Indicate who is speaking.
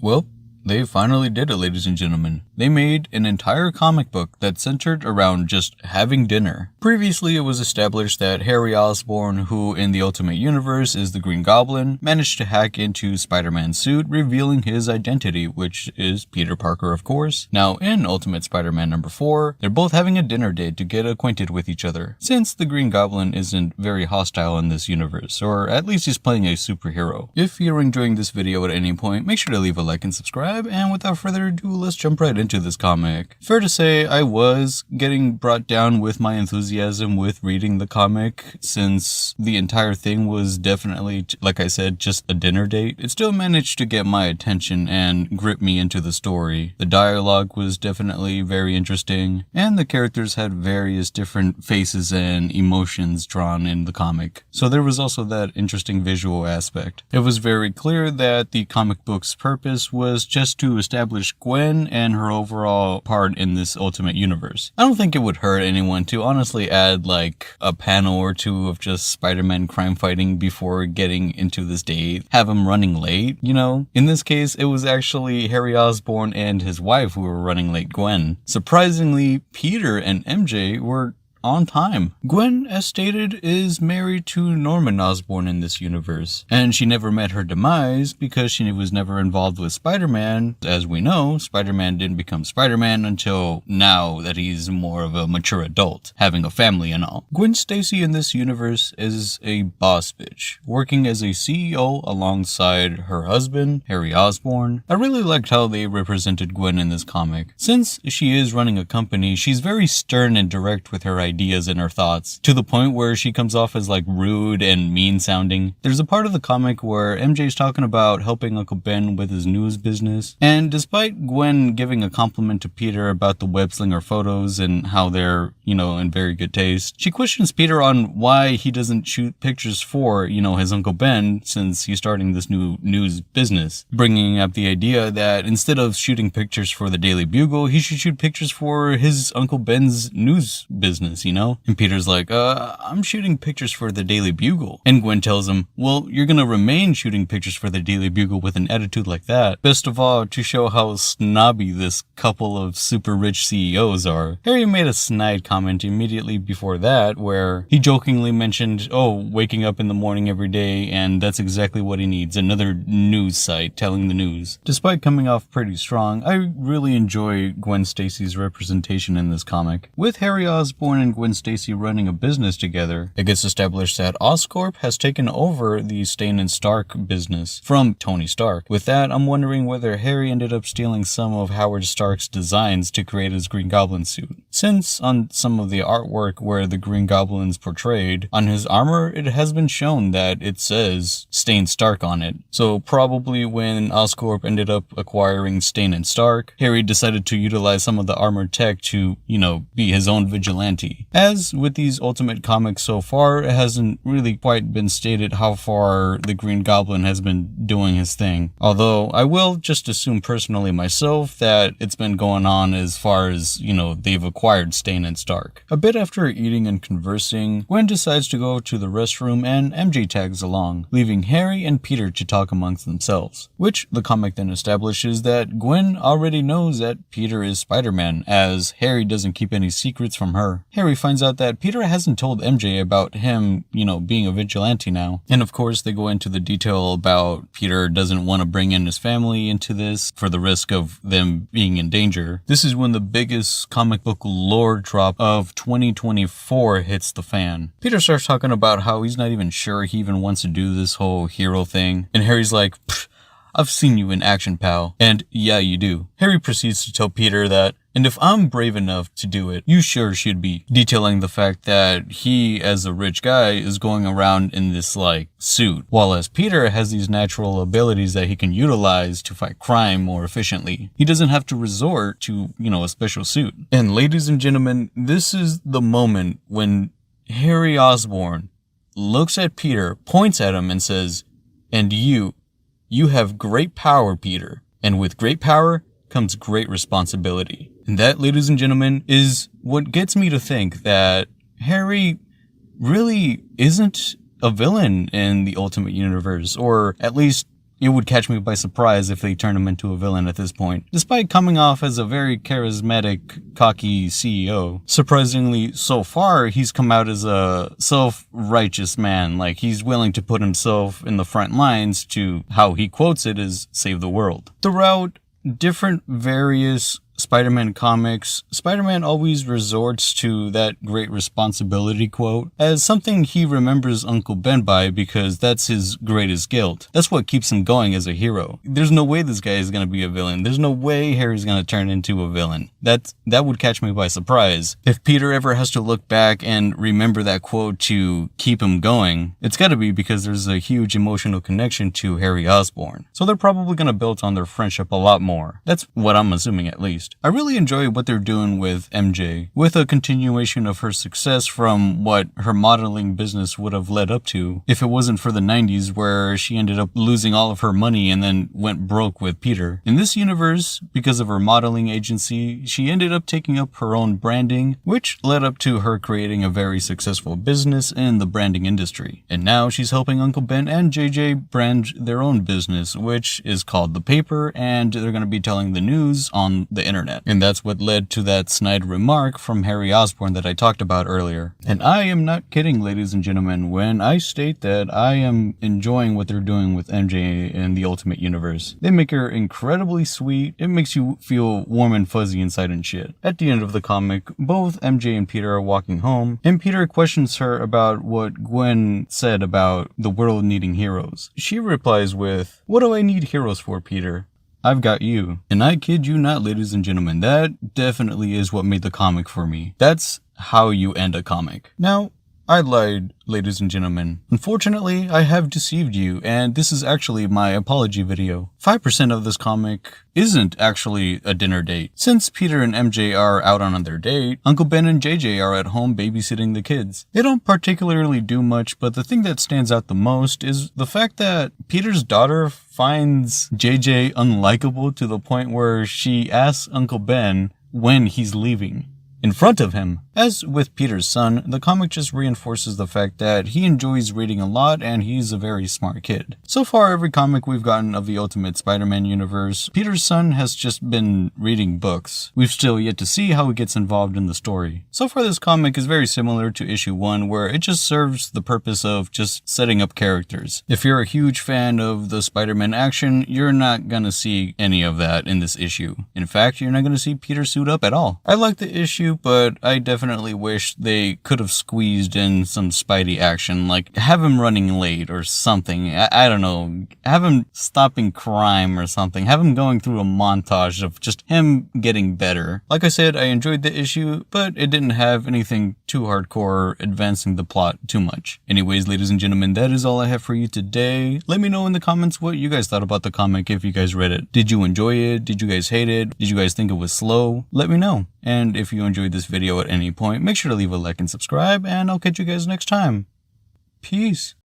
Speaker 1: Well, they finally did it, ladies and gentlemen. They made an entire comic book that centered around just having dinner. Previously, it was established that Harry Osborn, who in the Ultimate Universe is the Green Goblin, managed to hack into Spider-Man's suit, revealing his identity, which is Peter Parker, of course. Now, in Ultimate Spider-Man number 4, they're both having a dinner date to get acquainted with each other, since the Green Goblin isn't very hostile in this universe, or at least he's playing a superhero. If you're enjoying this video at any point, make sure to leave a like and subscribe. And without further ado, let's jump right into this comic. Fair to say, I was getting brought down with my enthusiasm with reading the comic, since the entire thing was definitely, like I said, just a dinner date. It still managed to get my attention and grip me into the story. The dialogue was definitely very interesting, and the characters had various different faces and emotions drawn in the comic. So there was also that interesting visual aspect. It was very clear that the comic book's purpose was just to establish Gwen and her overall part in this Ultimate Universe. I don't think it would hurt anyone to honestly add like a panel or two of just Spider-Man crime fighting before getting into this date. Have him running late, you know? In this case, it was actually Harry Osborn and his wife who were running late Gwen. Surprisingly, Peter and MJ were on time. Gwen, as stated, is married to Norman Osborn in this universe, and she never met her demise because she was never involved with Spider-Man. As we know, Spider-Man didn't become Spider-Man until now that he's more of a mature adult, having a family and all. Gwen Stacy in this universe is a boss bitch, working as a CEO alongside her husband, Harry Osborn. I really liked how they represented Gwen in this comic. Since she is running a company, she's very stern and direct with her ideas and her thoughts, to the point where she comes off as like rude and mean sounding. There's a part of the comic where MJ's talking about helping Uncle Ben with his news business, and despite Gwen giving a compliment to Peter about the web slinger photos and how they're, in very good taste, she questions Peter on why he doesn't shoot pictures for, his Uncle Ben, since he's starting this new news business, bringing up the idea that instead of shooting pictures for the Daily Bugle, he should shoot pictures for his Uncle Ben's news business. And Peter's like, I'm shooting pictures for the Daily Bugle. And Gwen tells him, well, you're gonna remain shooting pictures for the Daily Bugle with an attitude like that. Best of all, to show how snobby this couple of super rich CEOs are, Harry made a snide comment immediately before that, where he jokingly mentioned, waking up in the morning every day, and that's exactly what he needs, another news site telling the news. Despite coming off pretty strong, I really enjoy Gwen Stacy's representation in this comic. With Harry Osborn and Gwen Stacy running a business together, it gets established that Oscorp has taken over the Stain and Stark business from Tony Stark. With that, I'm wondering whether Harry ended up stealing some of Howard Stark's designs to create his Green Goblin suit. Since on some of the artwork where the Green Goblin's portrayed, on his armor it has been shown that it says Stain Stark on it. So probably when Oscorp ended up acquiring Stain and Stark, Harry decided to utilize some of the armored tech to, be his own vigilante. As with these Ultimate comics so far, it hasn't really quite been stated how far the Green Goblin has been doing his thing. Although I will just assume personally myself that it's been going on as far as, they've acquired Stain and Stark. A bit after eating and conversing, Gwen decides to go to the restroom and MJ tags along, leaving Harry and Peter to talk amongst themselves. Which the comic then establishes that Gwen already knows that Peter is Spider-Man, as Harry doesn't keep any secrets from her. Harry finds out that Peter hasn't told MJ about him, being a vigilante now. And of course, they go into the detail about Peter doesn't want to bring in his family into this for the risk of them being in danger. This is when the biggest comic book lore drop of 2024 hits the fan. Peter starts talking about how he's not even sure he even wants to do this whole hero thing. And Harry's like, I've seen you in action, pal. And yeah, you do. Harry proceeds to tell Peter that, and if I'm brave enough to do it, you sure should be. Detailing the fact that he, as a rich guy, is going around in this, suit. While as Peter has these natural abilities that he can utilize to fight crime more efficiently. He doesn't have to resort to, a special suit. And ladies and gentlemen, this is the moment when Harry Osborn looks at Peter, points at him, and says, and you have great power, Peter. And with great power comes great responsibility. And that, ladies and gentlemen, is what gets me to think that Harry really isn't a villain in the Ultimate Universe, or at least it would catch me by surprise if they turn him into a villain at this point. Despite coming off as a very charismatic, cocky CEO, surprisingly, so far, he's come out as a self-righteous man. Like, he's willing to put himself in the front lines to, how he quotes it, is save the world. Throughout different various Spider-Man comics, Spider-Man always resorts to that great responsibility quote as something he remembers Uncle Ben by because that's his greatest guilt. That's what keeps him going as a hero. There's no way this guy is going to be a villain. There's no way Harry's going to turn into a villain. That would catch me by surprise. If Peter ever has to look back and remember that quote to keep him going, it's got to be because there's a huge emotional connection to Harry Osborn. So they're probably going to build on their friendship a lot more. That's what I'm assuming, at least. I really enjoy what they're doing with MJ, with a continuation of her success from what her modeling business would have led up to if it wasn't for the 90s where she ended up losing all of her money and then went broke with Peter. In this universe, because of her modeling agency, she ended up taking up her own branding, which led up to her creating a very successful business in the branding industry. And now she's helping Uncle Ben and JJ brand their own business, which is called The Paper, and they're going to be telling the news on the internet. And that's what led to that snide remark from Harry Osborn that I talked about earlier. And I am not kidding, ladies and gentlemen, when I state that I am enjoying what they're doing with MJ in the Ultimate Universe. They make her incredibly sweet. It makes you feel warm and fuzzy inside and shit. At the end of the comic, both MJ and Peter are walking home, and Peter questions her about what Gwen said about the world needing heroes. She replies with, "What do I need heroes for, Peter? I've got you." And I kid you not, ladies and gentlemen, that definitely is what made the comic for me. That's how you end a comic. Now, I lied, ladies and gentlemen. Unfortunately, I have deceived you, and this is actually my apology video. 5% of this comic isn't actually a dinner date. Since Peter and MJ are out on their date, Uncle Ben and JJ are at home babysitting the kids. They don't particularly do much, but the thing that stands out the most is the fact that Peter's daughter finds JJ unlikable to the point where she asks Uncle Ben when he's leaving in front of him. As with Peter's son, the comic just reinforces the fact that he enjoys reading a lot and he's a very smart kid. So far, every comic we've gotten of the Ultimate Spider-Man universe, Peter's son has just been reading books. We've still yet to see how he gets involved in the story. So far, this comic is very similar to issue 1, where it just serves the purpose of just setting up characters. If you're a huge fan of the Spider-Man action, you're not gonna see any of that in this issue. In fact, you're not gonna see Peter suit up at all. I like the issue, but I definitely wish they could have squeezed in some Spidey action, like have him running late or something. I don't know, have him stopping crime or something, have him going through a montage of just him getting better. Like I said, I enjoyed the issue, but it didn't have anything too hardcore advancing the plot too much. Anyways, ladies and gentlemen, that is all I have for you today. Let me know in the comments what you guys thought about the comic if you guys read it. Did you enjoy it? Did you guys hate it? Did you guys think it was slow? Let me know. And if you enjoyed this video at any point, make sure to leave a like and subscribe, and I'll catch you guys next time. Peace.